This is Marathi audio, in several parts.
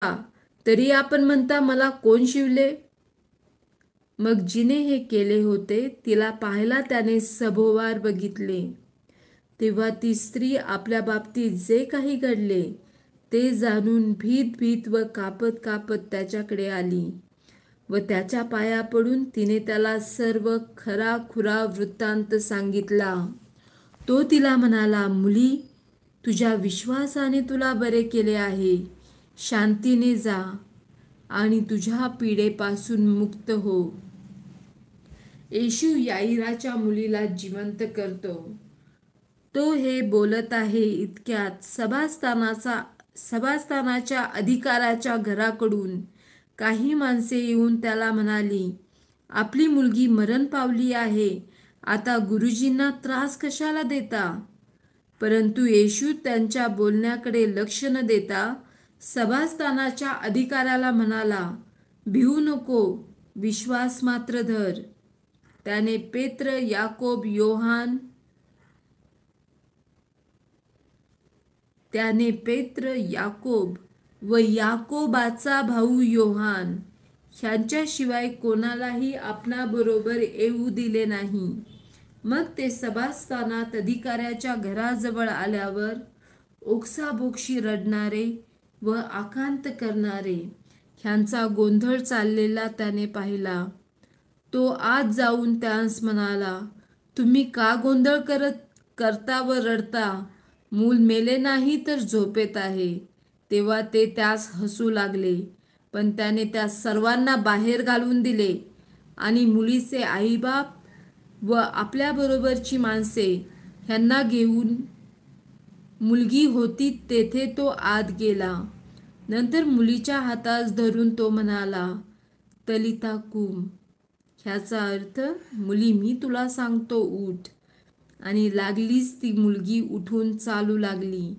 तरी आपण म्हणता मला कोण शिवले? मग जिने हे केले होते तिला पाहायला त्याने सभोवार बघितले. तेव्हा ती स्त्री आपल्या बाबतीत जे काही घडले ते जाणून भीत भीत व कापत कापत त्याच्याकडे आली व त्याच्या पाया पडून तिने त्याला सर्व खरा खुरा वृत्तांत सांगितला. तो तिला म्हणाला, मुली, तुझ्या विश्वासाने तुला बरे केले आहे. शांतीने जा आणि तुझ्या पीडेपासून मुक्त हो. येशू याईराच्या मुलीला जिवंत करतो. तो हे बोलत आहे इतक्यात सभास्थानाच्या अधिकाऱ्याच्या घराकडून काही माणसे येऊन त्याला म्हणाली, आपली मुलगी मरण पावली आहे. आता गुरुजींना त्रास कशाला देता? परंतु येशू त्यांच्या बोलण्याकडे लक्ष न देता सभास्थानाच्या अधिकाऱ्याला म्हणाला, भिवू नको, विश्वास मात्र धर. त्याने पेत्र, याकोब व याकोबाचा भाऊ योहान ह्यांच्याशिवाय कोणालाही आपणाबरोबर येऊ दिले नाही. मग ते सभास्थानात अधिकाऱ्याच्या घराजवळ आल्यावर ओक्साबोक्षी रडणारे व आकांत करणारे ह्यांचा गोंधळ चाललेला त्याने पाहिला. तो आत जाऊन त्यांस म्हणाला, तुम्ही का गोंधळ करता व रडता? मूल मेले नाही तर झोपेत आहे. तेव्हा ते त्यास हसू लागले. पण त्याने त्या सर्वांना बाहेर घालून दिले आणि मुलीचे आईबाप व आपल्याबरोबरची माणसे ह्यांना घेऊन मुलगी होती तेथे तो आत गेला. नंतर मुलीच्या हातास धरून तो म्हणाला, तलिता कुम, ह्याचा अर्थ, मुली मी तुला सांगतो उठ. आणि लागलीच ती मुलगी उठून चालू लागली,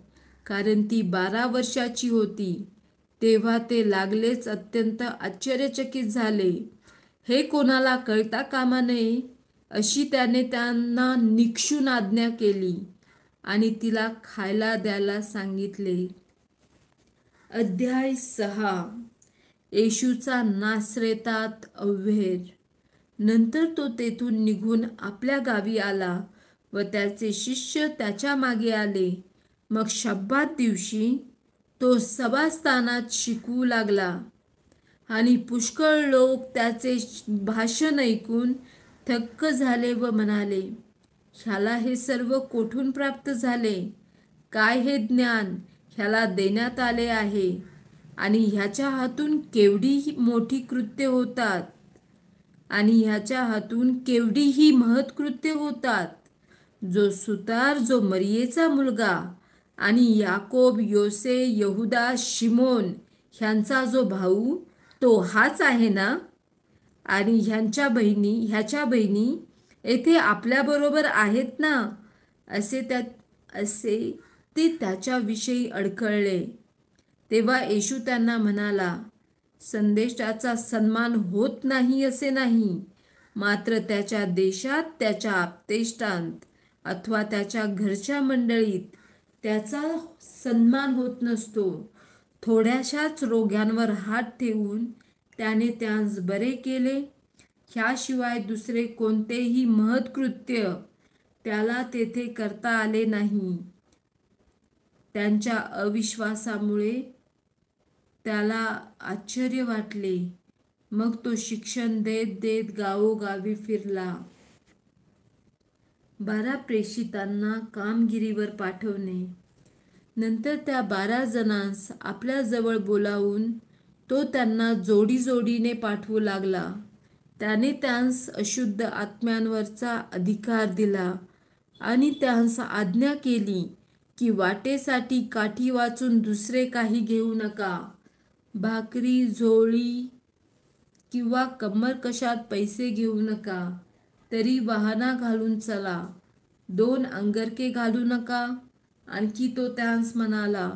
कारण ती 12 वर्षाची होती. तेव्हा ते लागलेच अत्यंत आश्चर्यचकित झाले. हे कोणाला कळता कामा नये अशी त्याने त्यांना निक्षून आज्ञा केली आणि तिला खायला द्यायला सांगितले. अध्याय 6. येशूचा नासरेतात अव्हेर. नंतर तो तेथून निघून आपल्या गावी आला व त्याचे शिष्य त्याच्या मागे आले. मग शब्बात दिवशी तो सभास्थानात शिकवू लागला आणि पुष्कळ लोक त्याचे भाषण ऐकून थक्क झाले व म्हणाले, ह्याला हे सर्व कोठून प्राप्त झाले? काय हे ज्ञान ह्याला देण्यात आले आहे? आणि ह्याच्या हातून केवढी मोठी कृत्य होतात आणि ह्याच्या हातून केवढीही महत्कृत्य होतात. जो सुतार, जो मरियेचा मुलगा आणि याकोब, योसे, यहुदा, शिमोन ह्यांचा जो भाऊ, तो हाच आहे ना? आणि ह्याच्या बहिणी येथे आपल्याबरोबर आहेत ना? असे ते त्याच्याविषयी अडखळले. तेव्हा येशू त्यांना म्हणाला, संदेशाचा सन्मान होत नाही असे नाही, मात्र त्याच्या देशात, त्याच्या आपतेष्टांत अथवा त्याच्या घरच्या मंडळीत त्याचा सन्मान होत नसतो. थोड्याशाच रोग्यांवर हात ठेवून त्याने त्यांस बरे केले. ह्याशिवाय दुसरे कोणतेही महत्कृत्य त्याला तेथे करता आले नाही. त्यांच्या अविश्वासामुळे त्याला आश्चर्य वाटले. मग तो शिक्षण देत देत गावोगावी फिरला. 12 प्रेषितांना कामगिरीवर पाठवणे. नंतर त्या 12 जणांस आपल्याजवळ बोलावून तो त्यांना जोडीने पाठवू लागला. त्याने त्यांस अशुद्ध आत्म्यांवरचा अधिकार दिला आणि त्यांस आज्ञा केली की वाटेसाठी काठी वाचून दुसरे काही घेऊ नका. भाकरी, झोळी किंवा कमरकशात पैसे घेऊ नका. तरी वाहना घालून चला. 2 अंगरखे घालू नका. आणखी तो त्यांस म्हणाला,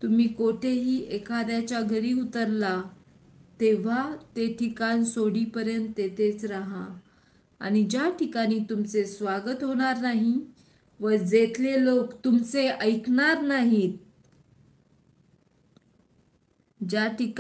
तुम्ही कोठेही एखाद्याच्या घरी उतरला तेव्हा ते ठिकाण सोडीपर्यंत तेथेच राहा. आणि ज्या ठिकाणी तुमचे स्वागत होणार नाही व जेथले लोक तुमचे ऐकणार नाहीत ज्या ठिकाणी